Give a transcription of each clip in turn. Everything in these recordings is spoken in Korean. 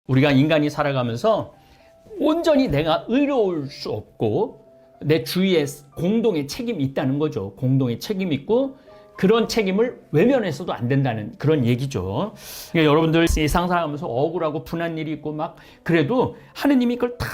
우리가 인간이 살아가면서 온전히 내가 의로울 수 없고 내 주위에 공동의 책임이 있다는 거죠. 공동의 책임이 있고 그런 책임을 외면해서도 안 된다는 그런 얘기죠. 그러니까 여러분들 세상 살아가면서 억울하고 분한 일이 있고 막 그래도 하느님이 그걸 다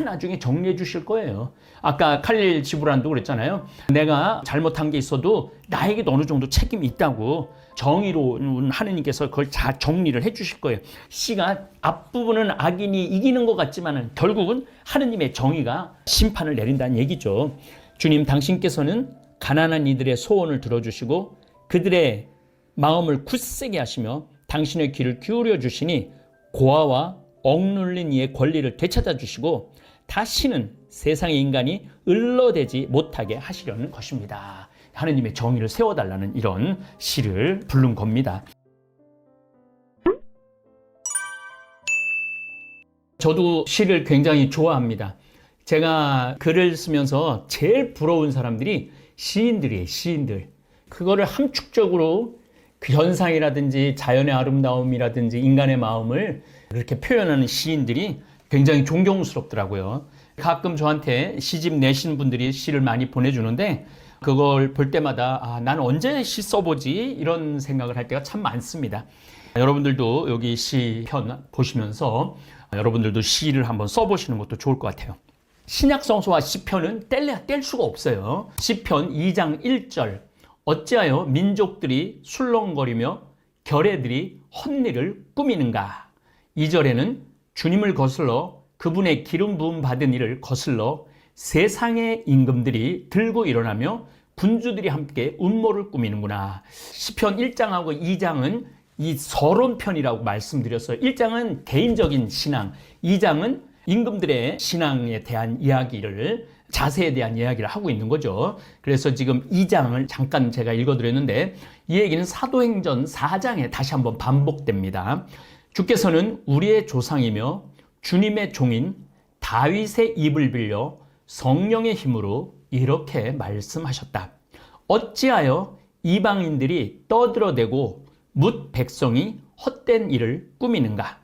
나중에 정리해 주실 거예요. 아까 칼릴 지브란도 그랬잖아요. 내가 잘못한 게 있어도 나에게도 어느 정도 책임이 있다고 정의로운 하느님께서 그걸 다 정리를 해 주실 거예요. C가 앞부분은 악인이 이기는 것 같지만 결국은 하느님의 정의가 심판을 내린다는 얘기죠. 주님 당신께서는 가난한 이들의 소원을 들어주시고 그들의 마음을 굳세게 하시며 당신의 귀를 기울여 주시니 고아와 억눌린 이의 권리를 되찾아 주시고 다시는 세상의 인간이 을러대지 못하게 하시려는 것입니다. 하느님의 정의를 세워달라는 이런 시를 부른 겁니다. 저도 시를 굉장히 좋아합니다. 제가 글을 쓰면서 제일 부러운 사람들이 시인들이에요. 시인들. 그거를 함축적으로 그 현상이라든지 자연의 아름다움이라든지 인간의 마음을 그렇게 표현하는 시인들이 굉장히 존경스럽더라고요. 가끔 저한테 시집 내신 분들이 시를 많이 보내주는데 그걸 볼 때마다 난 언제 시 써보지? 이런 생각을 할 때가 참 많습니다. 여러분들도 여기 시편 보시면서 여러분들도 시를 한번 써보시는 것도 좋을 것 같아요. 신약성서와 시편은 뗄 수가 없어요. 시편 2장 1절 어찌하여 민족들이 술렁거리며 결애들이 헛일을 꾸미는가. 2절에는 주님을 거슬러 그분의 기름 부음 받은 이를 거슬러 세상의 임금들이 들고 일어나며 군주들이 함께 음모를 꾸미는구나. 시편 1장하고 2장은 이 서론편이라고 말씀드렸어요. 1장은 개인적인 신앙, 2장은 임금들의 신앙에 대한 이야기를 자세에 대한 이야기를 하고 있는 거죠. 그래서 지금 2장을 잠깐 제가 읽어드렸는데 이 얘기는 사도행전 4장에 다시 한번 반복됩니다. 주께서는 우리의 조상이며 주님의 종인 다윗의 입을 빌려 성령의 힘으로 이렇게 말씀하셨다. 어찌하여 이방인들이 떠들어대고 뭇 백성이 헛된 일을 꾸미는가.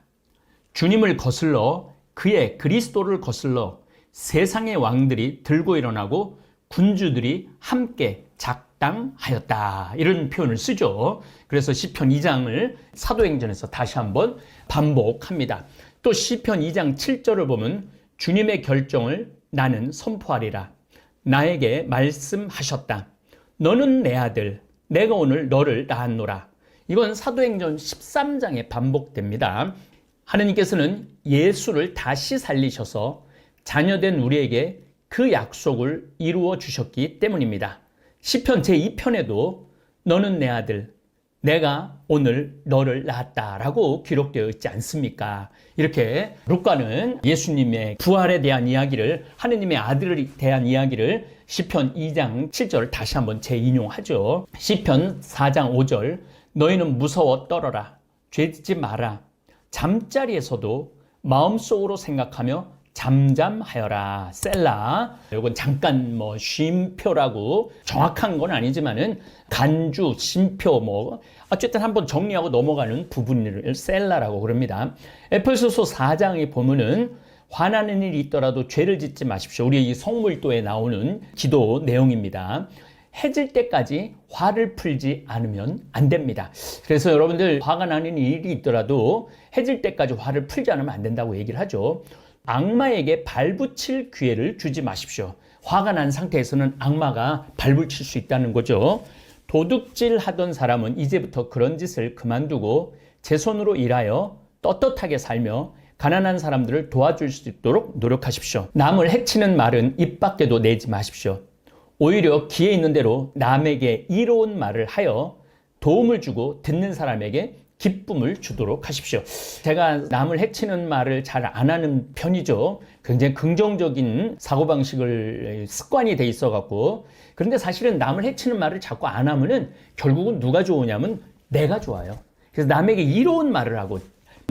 주님을 거슬러 그의 그리스도를 거슬러 세상의 왕들이 들고 일어나고 군주들이 함께 작당하였다. 이런 표현을 쓰죠. 그래서 시편 2장을 사도행전에서 다시 한번 반복합니다. 또 시편 2장 7절을 보면 주님의 결정을 나는 선포하리라. 나에게 말씀하셨다. 너는 내 아들, 내가 오늘 너를 낳았노라. 이건 사도행전 13장에 반복됩니다. 하느님께서는 예수를 다시 살리셔서 자녀된 우리에게 그 약속을 이루어 주셨기 때문입니다. 시편 제2편에도 너는 내 아들, 내가 오늘 너를 낳았다라고 기록되어 있지 않습니까? 이렇게 루카는 예수님의 부활에 대한 이야기를, 하느님의 아들에 대한 이야기를 시편 2장 7절을 다시 한번 재인용하죠. 시편 4장 5절 너희는 무서워 떨어라. 죄짓지 마라. 잠자리에서도 마음속으로 생각하며 잠잠하여라. 셀라. 이건 잠깐 쉼표라고 정확한 건 아니지만은 간주, 쉼표 어쨌든 한번 정리하고 넘어가는 부분을 셀라라고 그럽니다. 에베소서 4장에 보면은 화나는 일이 있더라도 죄를 짓지 마십시오. 우리 이 성물도에 나오는 기도 내용입니다. 해질 때까지 화를 풀지 않으면 안 됩니다. 그래서 여러분들 화가 나는 일이 있더라도 해질 때까지 화를 풀지 않으면 안 된다고 얘기를 하죠. 악마에게 발붙일 기회를 주지 마십시오. 화가 난 상태에서는 악마가 발붙일 수 있다는 거죠. 도둑질 하던 사람은 이제부터 그런 짓을 그만두고 제 손으로 일하여 떳떳하게 살며 가난한 사람들을 도와줄 수 있도록 노력하십시오. 남을 해치는 말은 입 밖에도 내지 마십시오. 오히려 기회 있는 대로 남에게 이로운 말을 하여 도움을 주고 듣는 사람에게 기쁨을 주도록 하십시오. 제가 남을 해치는 말을 잘 안 하는 편이죠. 굉장히 긍정적인 사고방식을 습관이 돼 있어갖고. 그런데 사실은 남을 해치는 말을 자꾸 안 하면은 결국은 누가 좋으냐면 내가 좋아요. 그래서 남에게 이로운 말을 하고,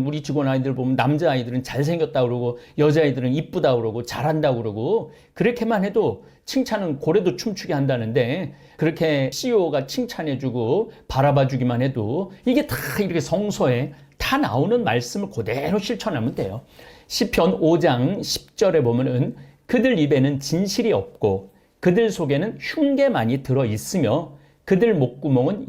우리 직원 아이들 보면 남자아이들은 잘생겼다 그러고 여자아이들은 이쁘다 그러고 잘한다 그러고 그렇게만 해도 칭찬은 고래도 춤추게 한다는데 그렇게 CEO가 칭찬해주고 바라봐주기만 해도 이게 다 이렇게 성서에 다 다 나오는 말씀을 그대로 실천하면 돼요. 시편 5장 10절에 보면은 그들 입에는 진실이 없고 그들 속에는 흉계만이 들어있으며 그들 목구멍은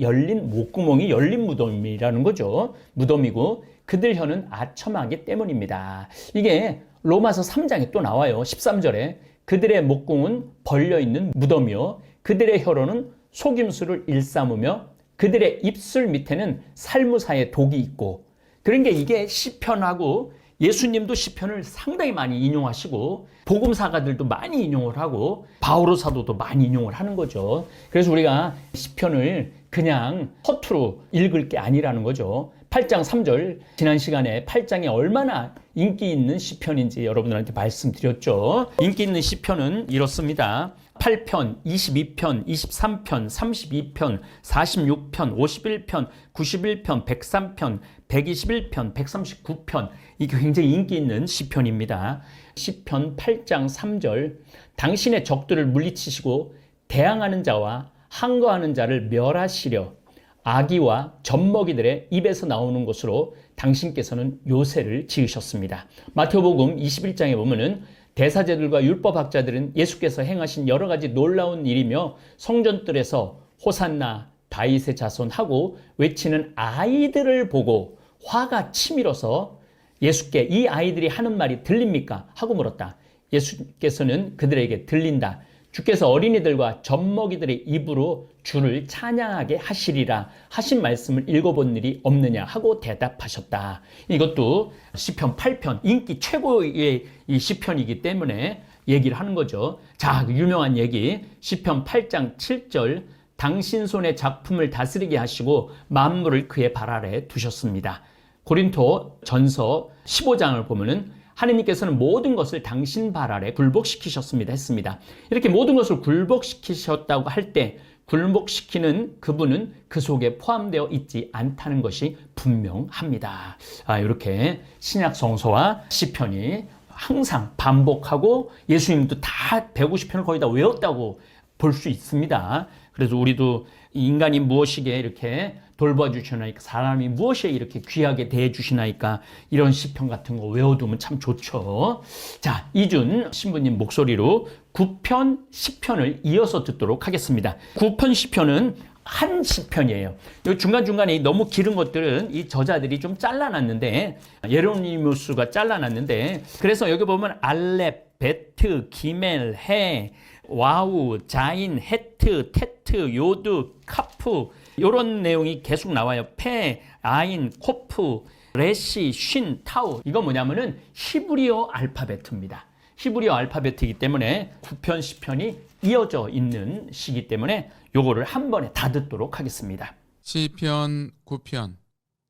목구멍이 열린 무덤이라는 거죠. 무덤이고 그들 혀는 아첨하기 때문입니다. 이게 로마서 3장에 또 나와요. 13절에 그들의 목구멍은 벌려있는 무덤이요 그들의 혀로는 속임수를 일삼으며 그들의 입술 밑에는 살무사의 독이 있고. 그러니까 이게 시편하고 예수님도 시편을 상당히 많이 인용하시고 복음사가들도 많이 인용을 하고 바오로 사도도 많이 인용을 하는 거죠. 그래서 우리가 시편을 그냥 허투루 읽을 게 아니라는 거죠. 8장 3절, 지난 시간에 8장이 얼마나 인기 있는 시편인지 여러분들한테 말씀드렸죠. 인기 있는 시편은 이렇습니다. 8편, 22편, 23편, 32편, 46편, 51편, 91편, 103편, 121편, 139편. 이게 굉장히 인기 있는 시편입니다. 시편 8장 3절, 당신의 적들을 물리치시고 대항하는 자와 항거하는 자를 멸하시려 아기와 젖먹이들의 입에서 나오는 것으로 당신께서는 요새를 지으셨습니다. 마태복음 21장에 보면은 대사제들과 율법학자들은 예수께서 행하신 여러 가지 놀라운 일이며 성전들에서 호산나 다윗의 자손하고 외치는 아이들을 보고 화가 치밀어서 예수께 이 아이들이 하는 말이 들립니까? 하고 물었다. 예수께서는 그들에게 들린다. 주께서 어린이들과 젖먹이들의 입으로 주를 찬양하게 하시리라 하신 말씀을 읽어본 일이 없느냐 하고 대답하셨다. 이것도 시편 8편 인기 최고의 이 시편이기 때문에 얘기를 하는 거죠. 자, 유명한 얘기 시편 8장 7절 당신 손의 작품을 다스리게 하시고 만물을 그의 발 아래 두셨습니다. 고린도 전서 15장을 보면은 하느님께서는 모든 것을 당신 발 아래 굴복시키셨습니다 했습니다. 이렇게 모든 것을 굴복시키셨다고 할 때 굴복시키는 그분은 그 속에 포함되어 있지 않다는 것이 분명합니다. 이렇게 신약 성서와 시편이 항상 반복하고 예수님도 다 150편을 거의 다 외웠다고 볼 수 있습니다. 그래서 우리도 인간이 무엇이게 이렇게 돌봐주시나이까 사람이 무엇에 이렇게 귀하게 대해주시나이까 이런 시편 같은 거 외워두면 참 좋죠. 자, 이준 신부님 목소리로 9편, 10편을 이어서 듣도록 하겠습니다. 9편, 10편은 한 시편이에요. 중간중간에 너무 길은 것들은 이 저자들이 좀 잘라놨는데 예로니무스가 잘라놨는데 그래서 여기 보면 알렙, 베트, 기멜, 해, 와우, 자인, 헤트, 테트, 요드, 카프 이런 내용이 계속 나와요. 페, 아인, 코프, 레시, 쉰, 타우. 이건 뭐냐면은 히브리어 알파벳입니다. 히브리어 알파벳이기 때문에 9편, 10편이 이어져 있는 시기 때문에 요거를 한 번에 다 듣도록 하겠습니다. 시편 9편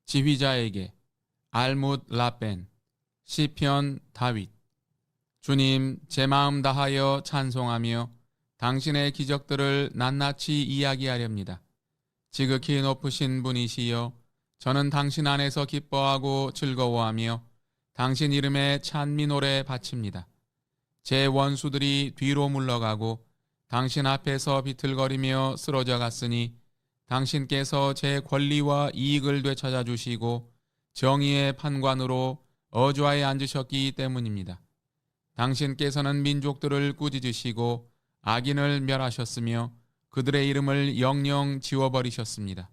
지휘자에게 알뭇 라벤 시편 다윗 주님, 제 마음 다하여 찬송하며 당신의 기적들을 낱낱이 이야기하렵니다. 지극히 높으신 분이시여 저는 당신 안에서 기뻐하고 즐거워하며 당신 이름에 찬미 노래 바칩니다. 제 원수들이 뒤로 물러가고 당신 앞에서 비틀거리며 쓰러져 갔으니 당신께서 제 권리와 이익을 되찾아 주시고 정의의 판관으로 어좌에 앉으셨기 때문입니다. 당신께서는 민족들을 꾸짖으시고 악인을 멸하셨으며 그들의 이름을 영영 지워버리셨습니다.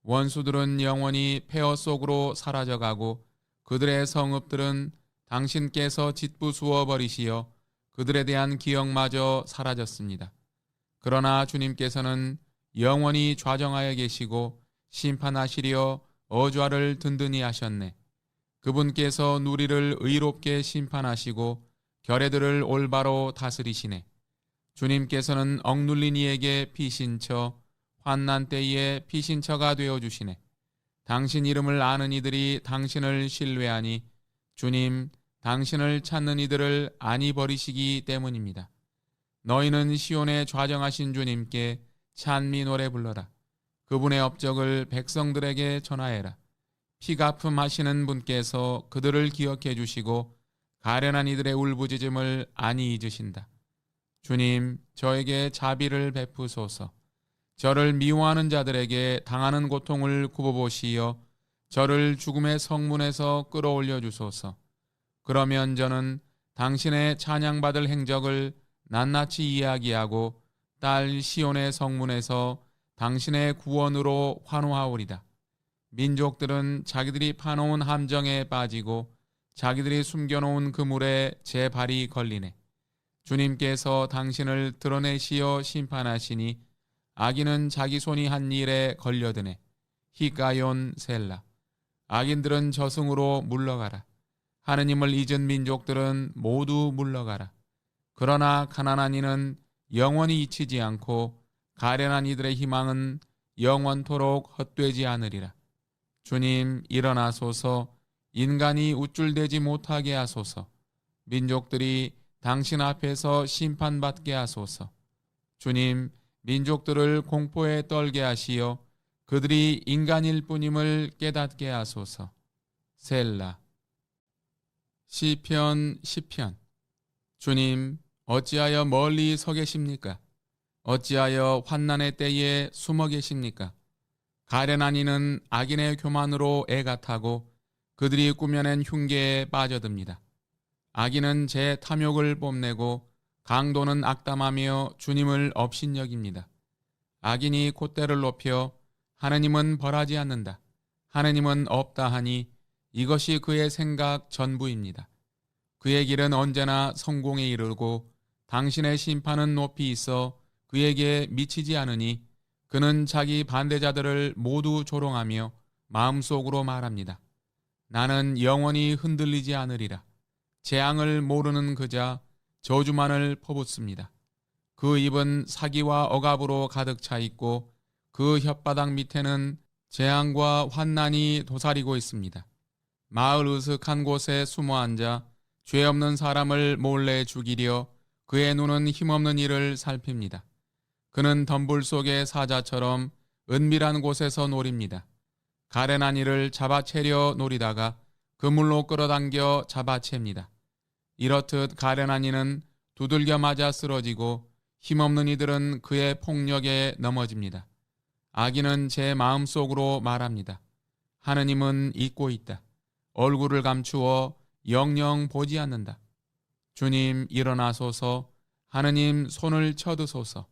원수들은 영원히 폐허 속으로 사라져가고 그들의 성읍들은 당신께서 짓부수어 버리시어 그들에 대한 기억마저 사라졌습니다. 그러나 주님께서는 영원히 좌정하여 계시고 심판하시려 어좌를 든든히 하셨네. 그분께서 누리를 의롭게 심판하시고 결애들을 올바로 다스리시네. 주님께서는 억눌린 이에게 피신처, 환난 때에 피신처가 되어주시네. 당신 이름을 아는 이들이 당신을 신뢰하니 주님, 당신을 찾는 이들을 안이 버리시기 때문입니다. 너희는 시온에 좌정하신 주님께 찬미 노래 불러라. 그분의 업적을 백성들에게 전하여라. 피가품 하시는 분께서 그들을 기억해 주시고 가련한 이들의 울부짖음을 안이 잊으신다. 주님, 저에게 자비를 베푸소서. 저를 미워하는 자들에게 당하는 고통을 굽어보시어 저를 죽음의 성문에서 끌어올려 주소서. 그러면 저는 당신의 찬양받을 행적을 낱낱이 이야기하고 딸 시온의 성문에서 당신의 구원으로 환호하오리다. 민족들은 자기들이 파놓은 함정에 빠지고 자기들이 숨겨놓은 그물에 제 발이 걸리네. 주님께서 당신을 드러내시어 심판하시니 악인은 자기 손이 한 일에 걸려드네. 히가yon 셀라. 악인들은 저승으로 물러가라. 하느님을 잊은 민족들은 모두 물러가라. 그러나 가난한 이는 영원히 잊히지 않고 가련한 이들의 희망은 영원토록 헛되지 않으리라. 주님 일어나소서. 인간이 우쭐대지 못하게 하소서. 민족들이 당신 앞에서 심판받게 하소서. 주님, 민족들을 공포에 떨게 하시어 그들이 인간일 뿐임을 깨닫게 하소서. 셀라. 시편 10편. 주님, 어찌하여 멀리 서 계십니까? 어찌하여 환난의 때에 숨어 계십니까? 가련한 이는 악인의 교만으로 애가 타고 그들이 꾸며낸 흉계에 빠져듭니다. 악인은 제 탐욕을 뽐내고 강도는 악담하며 주님을 업신여깁니다. 악인이 콧대를 높여 하느님은 벌하지 않는다. 하느님은 없다 하니 이것이 그의 생각 전부입니다. 그의 길은 언제나 성공에 이르고 당신의 심판은 높이 있어 그에게 미치지 않으니 그는 자기 반대자들을 모두 조롱하며 마음속으로 말합니다. 나는 영원히 흔들리지 않으리라. 재앙을 모르는 그자 저주만을 퍼붓습니다. 그 입은 사기와 억압으로 가득 차 있고 그 혓바닥 밑에는 재앙과 환난이 도사리고 있습니다. 마을 으슥한 곳에 숨어 앉아 죄 없는 사람을 몰래 죽이려 그의 눈은 힘없는 이를 살핍니다. 그는 덤불 속의 사자처럼 은밀한 곳에서 노립니다. 가련한 이를 잡아채려 노리다가 그물로 끌어당겨 잡아챕니다. 이렇듯 가련한 이는 두들겨 맞아 쓰러지고 힘없는 이들은 그의 폭력에 넘어집니다. 악인은 제 마음속으로 말합니다. 하느님은 잊고 있다. 얼굴을 감추어 영영 보지 않는다. 주님 일어나소서. 하느님 손을 쳐드소서.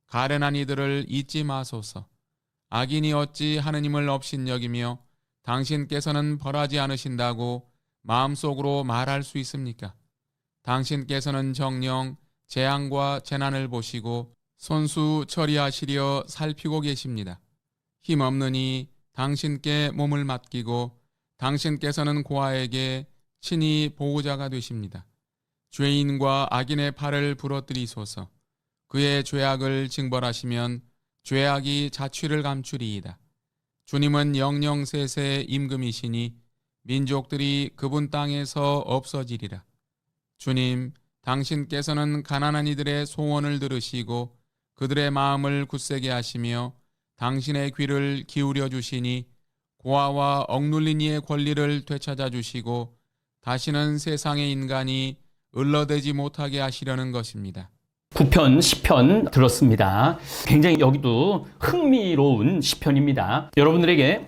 가련한 이들을 잊지 마소서. 악인이 어찌 하느님을 업신여기며 당신께서는 벌하지 않으신다고 마음속으로 말할 수 있습니까? 당신께서는 정녕 재앙과 재난을 보시고 손수 처리하시려 살피고 계십니다. 힘없느니 당신께 몸을 맡기고 당신께서는 고아에게 친히 보호자가 되십니다. 죄인과 악인의 팔을 부러뜨리소서. 그의 죄악을 징벌하시면 죄악이 자취를 감추리이다. 주님은 영영세세 임금이시니 민족들이 그분 땅에서 없어지리라. 주님, 당신께서는 가난한 이들의 소원을 들으시고 그들의 마음을 굳세게 하시며 당신의 귀를 기울여 주시니 고아와 억눌린 이의 권리를 되찾아 주시고 다시는 세상의 인간이 을러대지 못하게 하시려는 것입니다. 9편, 10편 들었습니다. 굉장히 여기도 흥미로운 시편입니다. 여러분들에게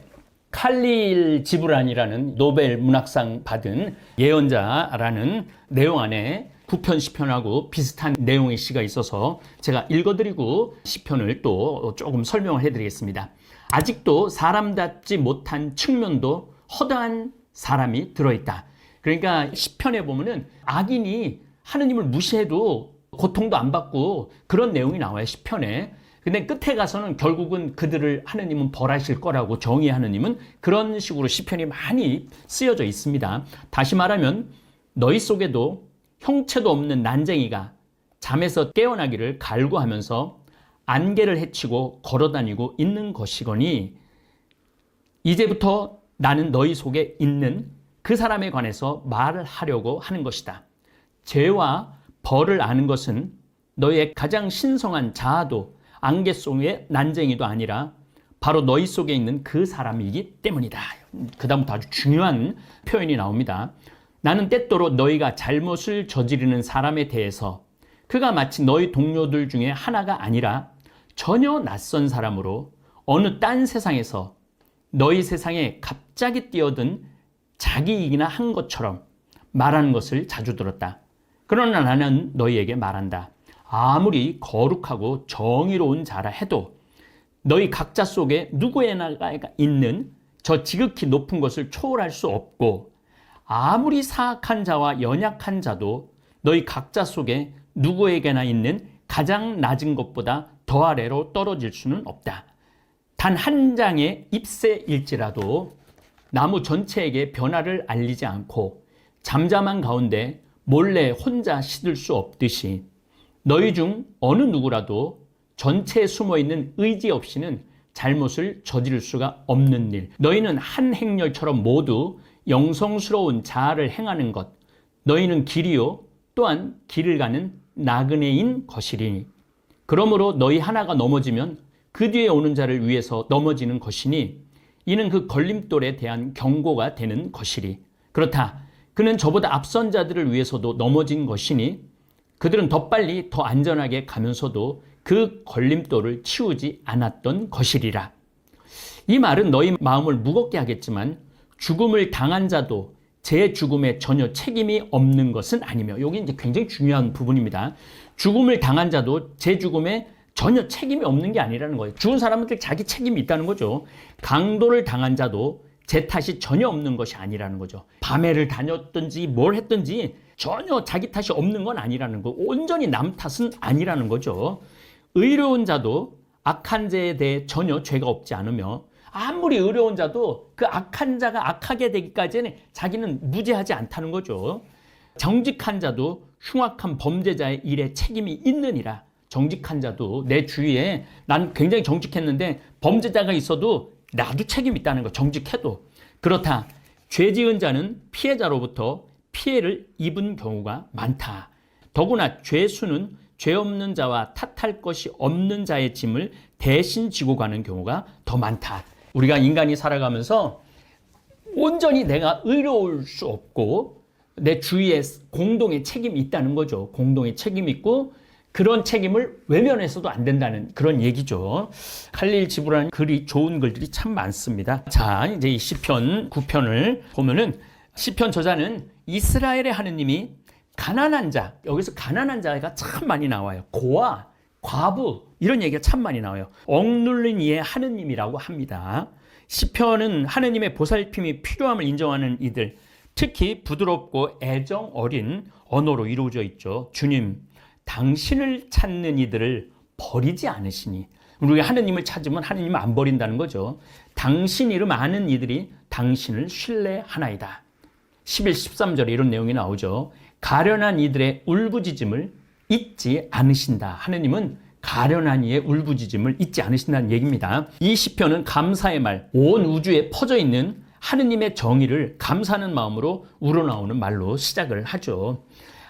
칼릴 지브란이라는 노벨 문학상 받은 예언자라는 내용 안에 9편, 10편하고 비슷한 내용의 시가 있어서 제가 읽어드리고 시편을 또 조금 설명을 해드리겠습니다. 아직도 사람답지 못한 측면도 허다한 사람이 들어있다. 그러니까 시편에 보면은 악인이 하느님을 무시해도 고통도 안 받고 그런 내용이 나와요, 시편에. 근데 끝에 가서는 결국은 그들을 하느님은 벌하실 거라고, 정의 하느님은 그런 식으로 시편이 많이 쓰여져 있습니다. 다시 말하면 너희 속에도 형체도 없는 난쟁이가 잠에서 깨어나기를 갈구하면서 안개를 헤치고 걸어다니고 있는 것이거니 이제부터 나는 너희 속에 있는 그 사람에 관해서 말을 하려고 하는 것이다. 죄와 벌을 아는 것은 너희의 가장 신성한 자아도 안개 속의 난쟁이도 아니라 바로 너희 속에 있는 그 사람이기 때문이다. 그 다음부터 아주 중요한 표현이 나옵니다. 나는 때때로 너희가 잘못을 저지르는 사람에 대해서 그가 마치 너희 동료들 중에 하나가 아니라 전혀 낯선 사람으로 어느 딴 세상에서 너희 세상에 갑자기 뛰어든 자기 이익이나 한 것처럼 말하는 것을 자주 들었다. 그러나 나는 너희에게 말한다. 아무리 거룩하고 정의로운 자라 해도 너희 각자 속에 누구에나가 있는 저 지극히 높은 것을 초월할 수 없고, 아무리 사악한 자와 연약한 자도 너희 각자 속에 누구에게나 있는 가장 낮은 것보다 더 아래로 떨어질 수는 없다. 단 한 장의 잎새일지라도 나무 전체에게 변화를 알리지 않고 잠잠한 가운데 몰래 혼자 시들 수 없듯이 너희 중 어느 누구라도 전체에 숨어있는 의지 없이는 잘못을 저지를 수가 없는 일. 너희는 한 행렬처럼 모두 영성스러운 자아를 행하는 것. 너희는 길이요 또한 길을 가는 나그네인 것이리니. 그러므로 너희 하나가 넘어지면 그 뒤에 오는 자를 위해서 넘어지는 것이니 이는 그 걸림돌에 대한 경고가 되는 것이리. 그렇다. 그는 저보다 앞선 자들을 위해서도 넘어진 것이니 그들은 더 빨리 더 안전하게 가면서도 그 걸림돌을 치우지 않았던 것이리라. 이 말은 너희 마음을 무겁게 하겠지만 죽음을 당한 자도 제 죽음에 전혀 책임이 없는 것은 아니며, 여기 이제 굉장히 중요한 부분입니다. 죽음을 당한 자도 제 죽음에 전혀 책임이 없는 게 아니라는 거예요. 죽은 사람들 자기 책임이 있다는 거죠. 강도를 당한 자도 제 탓이 전혀 없는 것이 아니라는 거죠. 밤에를 다녔든지 뭘 했든지 전혀 자기 탓이 없는 건 아니라는 거. 온전히 남 탓은 아니라는 거죠. 의로운 자도 악한 자에 대해 전혀 죄가 없지 않으며, 아무리 의로운 자도 그 악한 자가 악하게 되기까지는 자기는 무죄하지 않다는 거죠. 정직한 자도 흉악한 범죄자의 일에 책임이 있느니라. 정직한 자도 내 주위에 난 굉장히 정직했는데 범죄자가 있어도 나도 책임이 있다는 거, 정직해도. 그렇다. 죄 지은 자는 피해자로부터 피해를 입은 경우가 많다. 더구나 죄수는 죄 없는 자와 탓할 것이 없는 자의 짐을 대신 지고 가는 경우가 더 많다. 우리가 인간이 살아가면서 온전히 내가 의로울 수 없고 내 주위에 공동의 책임이 있다는 거죠. 공동의 책임이 있고 그런 책임을 외면해서도 안 된다는 그런 얘기죠. 칼릴 지브라는 글이 좋은 글들이 참 많습니다. 자, 이제 이 시편 9편을 보면은 시편 저자는 이스라엘의 하느님이 가난한 자, 여기서 가난한 자가 참 많이 나와요. 고아, 과부 이런 얘기가 참 많이 나와요. 억눌린 이의 하느님이라고 합니다. 시편은 하느님의 보살핌이 필요함을 인정하는 이들, 특히 부드럽고 애정 어린 언어로 이루어져 있죠. 주님, 당신을 찾는 이들을 버리지 않으시니. 우리가 하느님을 찾으면 하느님을 안 버린다는 거죠. 당신 이름 아는 이들이 당신을 신뢰하나이다. 11, 13절에 이런 내용이 나오죠. 가련한 이들의 울부짖음을 잊지 않으신다. 하느님은 가련한 이의 울부짖음을 잊지 않으신다는 얘기입니다. 이 시편은 감사의 말, 온 우주에 퍼져 있는 하느님의 정의를 감사하는 마음으로 우러나오는 말로 시작을 하죠.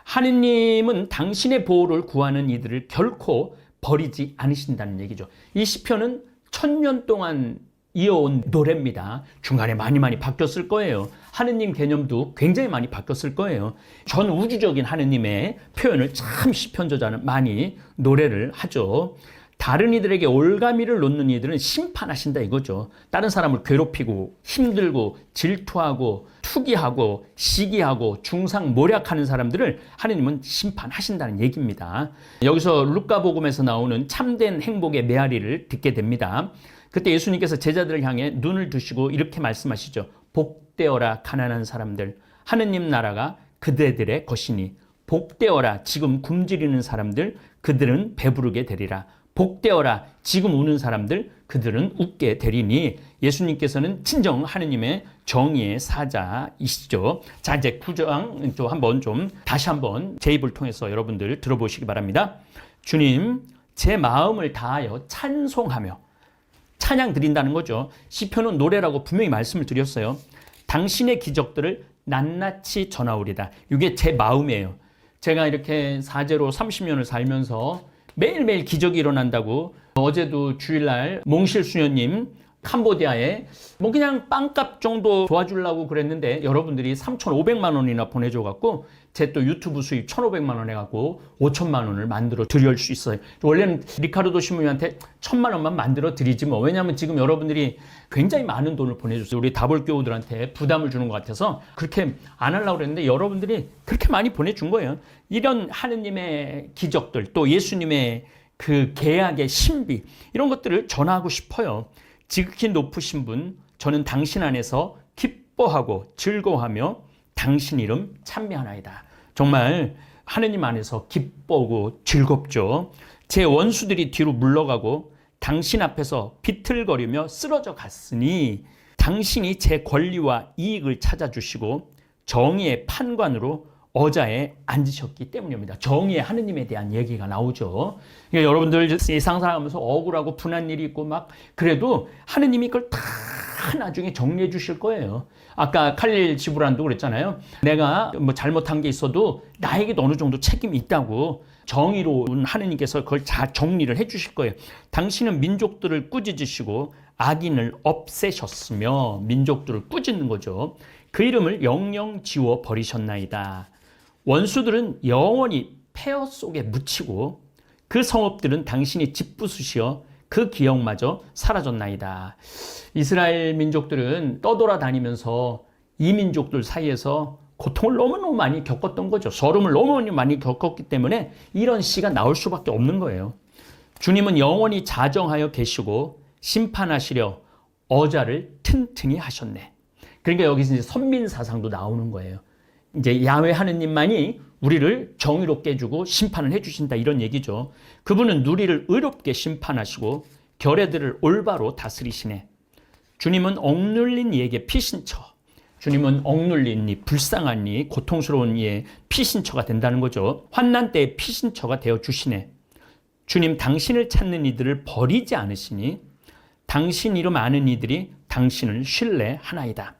하느님은 당신의 보호를 구하는 이들을 결코 버리지 않으신다는 얘기죠. 이 시편은 1000년 동안 이어온 노래입니다. 중간에 많이 바뀌었을 거예요. 하느님 개념도 굉장히 많이 바뀌었을 거예요. 전 우주적인 하느님의 표현을 참 시편 저자는 많이 노래를 하죠. 다른 이들에게 올가미를 놓는 이들은 심판하신다 이거죠. 다른 사람을 괴롭히고 힘들고 질투하고 투기하고 시기하고 중상모략하는 사람들을 하느님은 심판하신다는 얘기입니다. 여기서 루카복음에서 나오는 참된 행복의 메아리를 듣게 됩니다. 그때 예수님께서 제자들을 향해 눈을 드시고 이렇게 말씀하시죠. 복되어라 가난한 사람들, 하느님 나라가 그대들의 것이니. 복되어라 지금 굶주리는 사람들, 그들은 배부르게 되리라. 복되어라 지금 우는 사람들, 그들은 웃게 되리니. 예수님께서는 친정 하느님의 정의의 사자이시죠. 자, 이제 9장 또 한번 좀 다시 한번 제 입을 통해서 여러분들 들어보시기 바랍니다. 주님, 제 마음을 다하여 찬송하며. 찬양 드린다는 거죠. 시편은 노래라고 분명히 말씀을 드렸어요. 당신의 기적들을 낱낱이 전하오리다. 이게 제 마음이에요. 제가 이렇게 사제로 30년을 살면서 매일매일 기적이 일어난다고, 어제도 주일날 몽실 수녀님 캄보디아에 뭐 그냥 빵값 정도 도와주려고 그랬는데 여러분들이 3,500만 원이나 보내줘갖고 제 또 유튜브 수입 1,500만 원 해갖고 5천만 원을 만들어 드릴 수 있어요. 원래는 리카르도 신부님한테 1,000만 원만 만들어 드리지 뭐. 왜냐하면 지금 여러분들이 굉장히 많은 돈을 보내줬어요. 우리 다볼교우들한테 부담을 주는 것 같아서 그렇게 안 하려고 그랬는데 여러분들이 그렇게 많이 보내준 거예요. 이런 하느님의 기적들, 또 예수님의 그 계약의 신비, 이런 것들을 전하고 싶어요. 지극히 높으신 분, 저는 당신 안에서 기뻐하고 즐거워하며 당신 이름 찬미하나이다. 정말 하느님 안에서 기뻐하고 즐겁죠. 제 원수들이 뒤로 물러가고 당신 앞에서 비틀거리며 쓰러져 갔으니 당신이 제 권리와 이익을 찾아주시고 정의의 판관으로 어자에 앉으셨기 때문입니다. 정의의 하느님에 대한 얘기가 나오죠. 그러니까 여러분들 세상 살아가면서 억울하고 분한 일이 있고 막 그래도 하느님이 그걸 다 나중에 정리해 주실 거예요. 아까 칼릴 지브란도 그랬잖아요. 내가 뭐 잘못한 게 있어도 나에게도 어느 정도 책임이 있다고 정의로운 하느님께서 그걸 다 정리를 해 주실 거예요. 당신은 민족들을 꾸짖으시고 악인을 없애셨으며, 민족들을 꾸짖는 거죠. 그 이름을 영영 지워 버리셨나이다. 원수들은 영원히 폐허 속에 묻히고 그 성읍들은 당신이 짓부수시어 그 기억마저 사라졌나이다. 이스라엘 민족들은 떠돌아다니면서 이 민족들 사이에서 고통을 너무너무 많이 겪었던 거죠. 서름을 너무 많이 겪었기 때문에 이런 시가 나올 수밖에 없는 거예요. 주님은 영원히 자정하여 계시고 심판하시려 어자를 튼튼히 하셨네. 그러니까 여기서 이제 선민사상도 나오는 거예요. 이제 야훼 하느님만이 우리를 정의롭게 해주고 심판을 해주신다, 이런 얘기죠. 그분은 누리를 의롭게 심판하시고 결애들을 올바로 다스리시네. 주님은 억눌린 이에게 피신처, 주님은 억눌린 이, 불쌍한 이, 고통스러운 이의 피신처가 된다는 거죠. 환난 때의 피신처가 되어 주시네. 주님, 당신을 찾는 이들을 버리지 않으시니 당신 이름 아는 이들이 당신을 신뢰하나이다.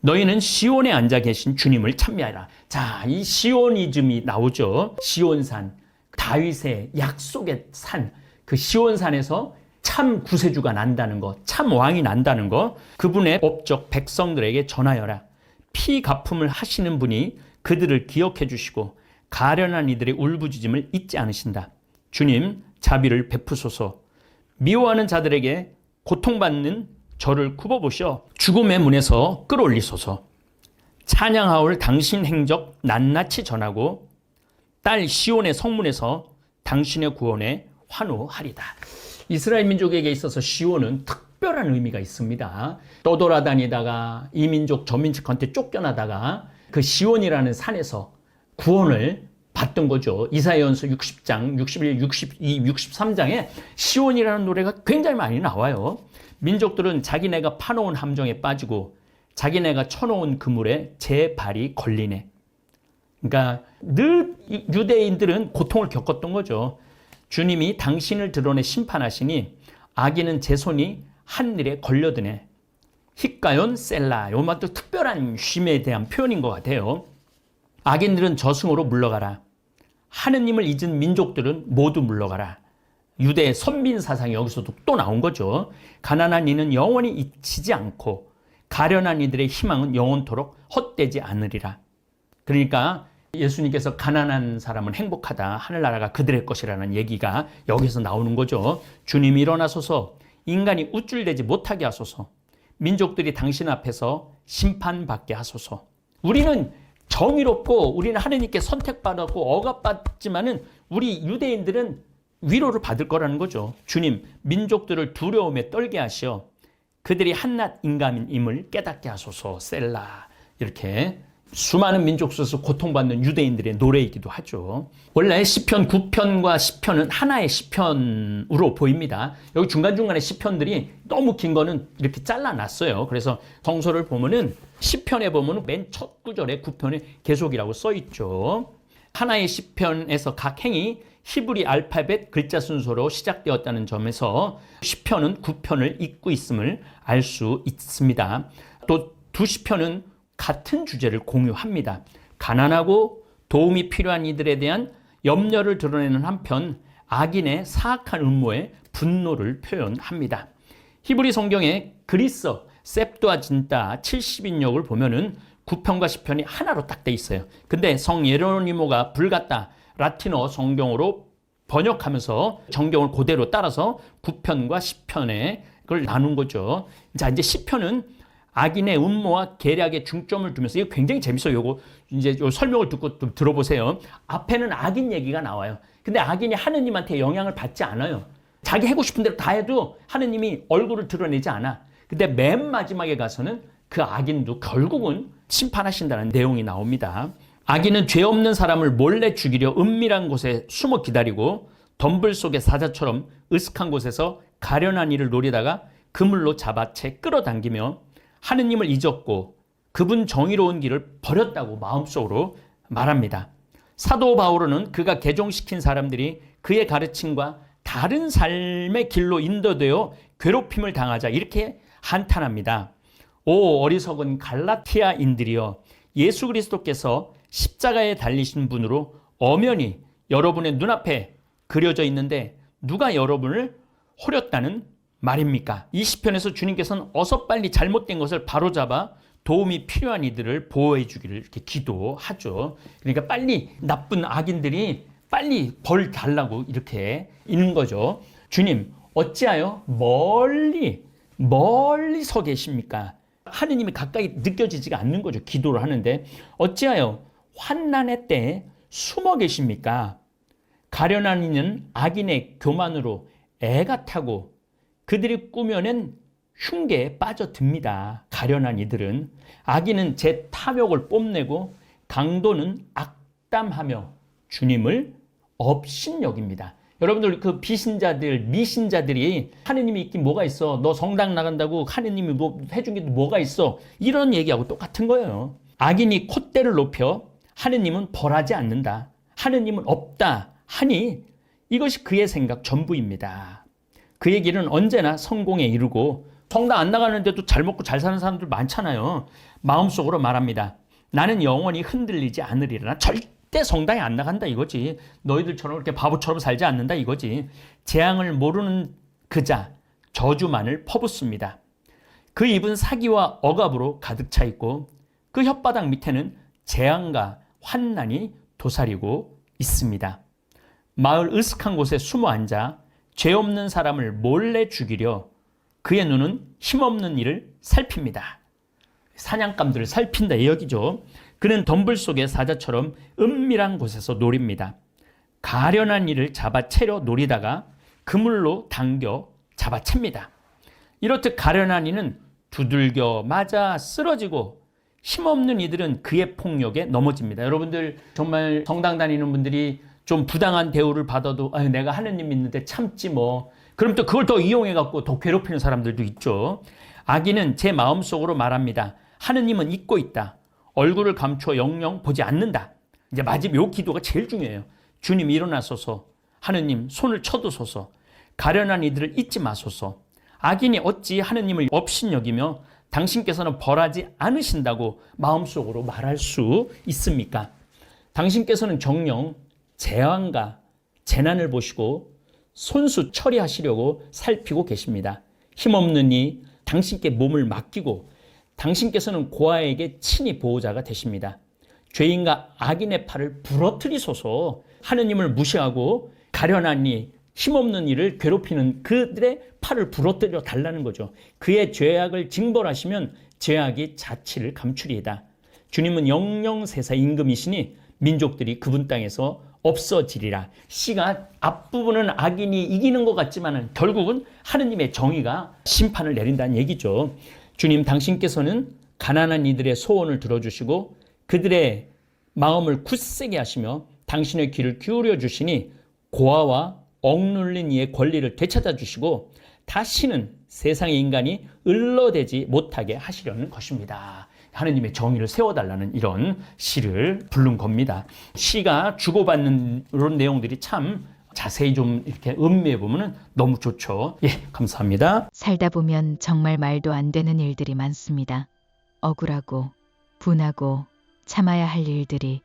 너희는 시온에 앉아 계신 주님을 찬미하라. 자, 이 시오니즘이 나오죠. 시온산, 다윗의 약속의 산, 그 시온산에서 참 구세주가 난다는 것, 참 왕이 난다는 것, 그분의 업적 백성들에게 전하여라. 피 갚음을 하시는 분이 그들을 기억해 주시고 가련한 이들의 울부짖음을 잊지 않으신다. 주님, 자비를 베푸소서. 미워하는 자들에게 고통받는 저를 굽어보시어 죽음의 문에서 끌어올리소서. 찬양하올 당신 행적 낱낱이 전하고 딸 시온의 성문에서 당신의 구원에 환호하리다. 이스라엘 민족에게 있어서 시온은 특별한 의미가 있습니다. 떠돌아다니다가 이 민족 저 민족한테 쫓겨나다가 그 시온이라는 산에서 구원을 받던 거죠. 이사야전서 60장, 61, 62, 63장에 시온이라는 노래가 굉장히 많이 나와요. 민족들은 자기네가 파놓은 함정에 빠지고 자기네가 쳐놓은 그물에 제 발이 걸리네. 그러니까 늘 유대인들은 고통을 겪었던 거죠. 주님이 당신을 드러내 심판하시니 악인은 제 손이 한일에 걸려드네. 히까연 셀라. 요 맛도 특별한 쉼에 대한 표현인 것 같아요. 악인들은 저승으로 물러가라. 하느님을 잊은 민족들은 모두 물러가라. 유대의 선민 사상이 여기서도 또 나온 거죠. 가난한 이는 영원히 잊히지 않고 가련한 이들의 희망은 영원토록 헛되지 않으리라. 그러니까 예수님께서 가난한 사람은 행복하다, 하늘나라가 그들의 것이라는 얘기가 여기서 나오는 거죠. 주님이 일어나소서, 인간이 우쭐대지 못하게 하소서, 민족들이 당신 앞에서 심판받게 하소서. 우리는 정의롭고 우리는 하느님께 선택받았고 억압받지만은 우리 유대인들은 위로를 받을 거라는 거죠. 주님, 민족들을 두려움에 떨게 하시어 그들이 한낱 인간임을 깨닫게 하소서. 셀라. 이렇게 수많은 민족 속에서 고통받는 유대인들의 노래이기도 하죠. 원래 시편 9편과 10편은 하나의 시편으로 보입니다. 여기 중간중간에 시편들이 너무 긴 거는 이렇게 잘라놨어요. 그래서 성서를 보면은 시편에 보면은 맨 첫 구절에 9편에 계속이라고 써 있죠. 하나의 시편에서 각 행이 히브리 알파벳 글자 순서로 시작되었다는 점에서 시편은 9편을 잇고 있음을 알 수 있습니다. 또 두 시편은 같은 주제를 공유합니다. 가난하고 도움이 필요한 이들에 대한 염려를 드러내는 한편 악인의 사악한 음모에 분노를 표현합니다. 히브리 성경에 그리스 셉뚜아진타 70인역을 보면은 9편과 10편이 하나로 딱 돼 있어요. 근데 성 예로니모가 불가타 라틴어 성경으로 번역하면서 정경을 그대로 따라서 9편과 10편에 그걸 나눈 거죠. 자, 이제 10편은 악인의 음모와 계략에 중점을 두면서 이거 굉장히 재밌어요. 요거 이제 요 설명을 듣고 좀 들어보세요. 앞에는 악인 얘기가 나와요. 근데 악인이 하느님한테 영향을 받지 않아요. 자기 하고 싶은 대로 다 해도 하느님이 얼굴을 드러내지 않아. 근데 맨 마지막에 가서는 그 악인도 결국은 심판하신다는 내용이 나옵니다. 악인은 죄 없는 사람을 몰래 죽이려 은밀한 곳에 숨어 기다리고 덤불 속의 사자처럼 으슥한 곳에서 가련한 이를 노리다가 그물로 잡아채 끌어당기며 하느님을 잊었고 그분 정의로운 길을 버렸다고 마음속으로 말합니다. 사도 바울은 그가 개종시킨 사람들이 그의 가르침과 다른 삶의 길로 인도되어 괴롭힘을 당하자 이렇게 한탄합니다. 오 어리석은 갈라티아인들이여, 예수 그리스도께서 십자가에 달리신 분으로 엄연히 여러분의 눈앞에 그려져 있는데 누가 여러분을 호렸다는 말입니까? 이 시편에서 주님께서는 어서 빨리 잘못된 것을 바로잡아 도움이 필요한 이들을 보호해 주기를 이렇게 기도하죠. 그러니까 빨리 나쁜 악인들이 빨리 벌 달라고 이렇게 있는 거죠. 주님 어찌하여 멀리 서 계십니까? 하느님이 가까이 느껴지지가 않는 거죠. 기도를 하는데 어찌하여 환난의 때에 숨어 계십니까? 가련한 이는 악인의 교만으로 애가 타고 그들이 꾸며낸 흉계에 빠져듭니다. 가련한 이들은 악인은 제 탐욕을 뽐내고 강도는 악담하며 주님을 업신여깁니다. 여러분들 그 비신자들 미신자들이 하느님이 있긴 뭐가 있어, 너 성당 나간다고 하느님이 뭐 해준 게 뭐가 있어, 이런 얘기하고 똑같은 거예요. 악인이 콧대를 높여 하느님은 벌하지 않는다, 하느님은 없다 하니 이것이 그의 생각 전부입니다. 그의 길은 언제나 성공에 이르고 성당 안 나가는데도 잘 먹고 잘 사는 사람들 많잖아요. 마음속으로 말합니다. 나는 영원히 흔들리지 않으리라. 나 절대 성당에 안 나간다 이거지. 너희들처럼 이렇게 바보처럼 살지 않는다 이거지. 재앙을 모르는 그자 저주만을 퍼붓습니다. 그 입은 사기와 억압으로 가득 차 있고 그 혓바닥 밑에는 재앙과 환난이 도사리고 있습니다. 마을 으슥한 곳에 숨어 앉아 죄 없는 사람을 몰래 죽이려 그의 눈은 힘없는 이를 살핍니다. 사냥감들을 살핀다 이 얘기죠. 그는 덤불 속의 사자처럼 은밀한 곳에서 노립니다. 가련한 이를 잡아채려 노리다가 그물로 당겨 잡아챕니다. 이렇듯 가련한 이는 두들겨 맞아 쓰러지고 힘없는 이들은 그의 폭력에 넘어집니다. 여러분들 정말 성당 다니는 분들이 좀 부당한 대우를 받아도 내가 하느님 믿는데 참지 뭐, 그럼 또 그걸 더 이용해 갖고 더 괴롭히는 사람들도 있죠. 악인은 제 마음속으로 말합니다. 하느님은 잊고 있다. 얼굴을 감추어 영영 보지 않는다. 이제 마지막 요 기도가 제일 중요해요. 주님 일어나소서. 하느님 손을 쳐두소서. 가련한 이들을 잊지 마소서. 악인이 어찌 하느님을 업신여기며 당신께서는 벌하지 않으신다고 마음속으로 말할 수 있습니까? 당신께서는 정녕 재앙과 재난을 보시고 손수 처리하시려고 살피고 계십니다. 힘없는 이 당신께 몸을 맡기고 당신께서는 고아에게 친히 보호자가 되십니다. 죄인과 악인의 팔을 부러뜨리소서. 하느님을 무시하고 가련한 이 힘없는 이를 괴롭히는 그들의 팔을 부러뜨려 달라는 거죠. 그의 죄악을 징벌하시면 죄악이 자치를 감추리이다. 주님은 영영세사 임금이시니 민족들이 그분 땅에서 없어지리라. 시가 앞부분은 악인이 이기는 것 같지만 결국은 하느님의 정의가 심판을 내린다는 얘기죠. 주님 당신께서는 가난한 이들의 소원을 들어주시고 그들의 마음을 굳세게 하시며 당신의 귀를 기울여 주시니 고아와 억눌린 이의 권리를 되찾아 주시고 다시는 세상의 인간이 을러대지 못하게 하시려는 것입니다. 하느님의 정의를 세워달라는 이런 시를 부른 겁니다. 시가 주고받는 이런 내용들이 참 자세히 좀 이렇게 음미해 보면 너무 좋죠. 예, 감사합니다. 살다 보면 정말 말도 안 되는 일들이 많습니다. 억울하고 분하고 참아야 할 일들이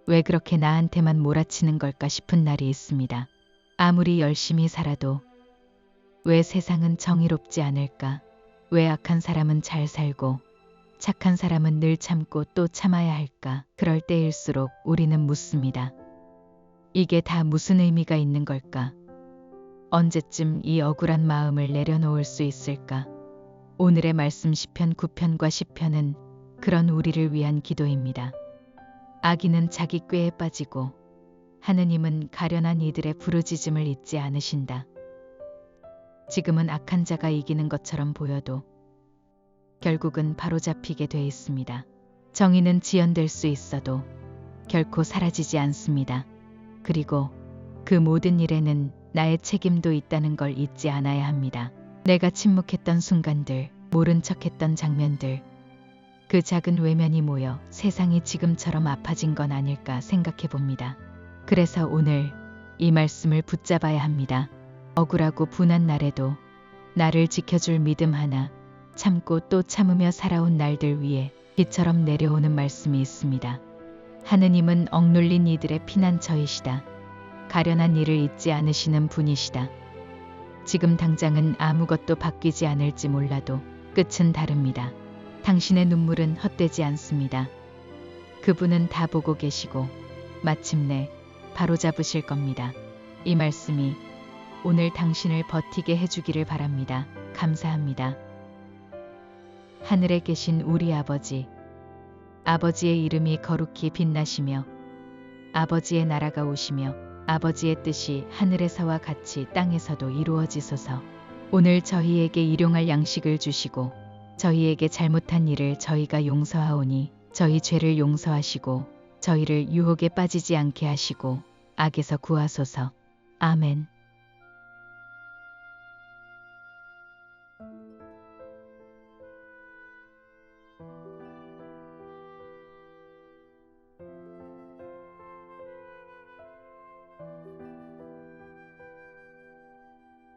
왜 그렇게 나한테만 몰아치는 걸까 싶은 날이 있습니다. 아무리 열심히 살아도 왜 세상은 정의롭지 않을까? 왜 악한 사람은 잘 살고 착한 사람은 늘 참고 또 참아야 할까? 그럴 때일수록 우리는 묻습니다. 이게 다 무슨 의미가 있는 걸까? 언제쯤 이 억울한 마음을 내려놓을 수 있을까? 오늘의 말씀 시편 9편과 10편은 그런 우리를 위한 기도입니다. 악인은 자기 꾀에 빠지고 하느님은 가련한 이들의 부르짖음을 잊지 않으신다. 지금은 악한 자가 이기는 것처럼 보여도 결국은 바로잡히게 돼 있습니다. 정의는 지연될 수 있어도 결코 사라지지 않습니다. 그리고 그 모든 일에는 나의 책임도 있다는 걸 잊지 않아야 합니다. 내가 침묵했던 순간들, 모른 척했던 장면들, 그 작은 외면이 모여 세상이 지금처럼 아파진 건 아닐까 생각해 봅니다. 그래서 오늘 이 말씀을 붙잡아야 합니다. 억울하고 분한 날에도 나를 지켜줄 믿음 하나, 참고 또 참으며 살아온 날들 위에 비처럼 내려오는 말씀이 있습니다. 하느님은 억눌린 이들의 피난처이시다. 가련한 이를 잊지 않으시는 분이시다. 지금 당장은 아무것도 바뀌지 않을지 몰라도 끝은 다릅니다. 당신의 눈물은 헛되지 않습니다. 그분은 다 보고 계시고 마침내 바로잡으실 겁니다. 이 말씀이 오늘 당신을 버티게 해주기를 바랍니다. 감사합니다. 하늘에 계신 우리 아버지, 아버지의 이름이 거룩히 빛나시며 아버지의 나라가 오시며 아버지의 뜻이 하늘에서와 같이 땅에서도 이루어지소서. 오늘 저희에게 일용할 양식을 주시고 저희에게 잘못한 일을 저희가 용서하오니 저희 죄를 용서하시고 저희를 유혹에 빠지지 않게 하시고 악에서 구하소서. 아멘.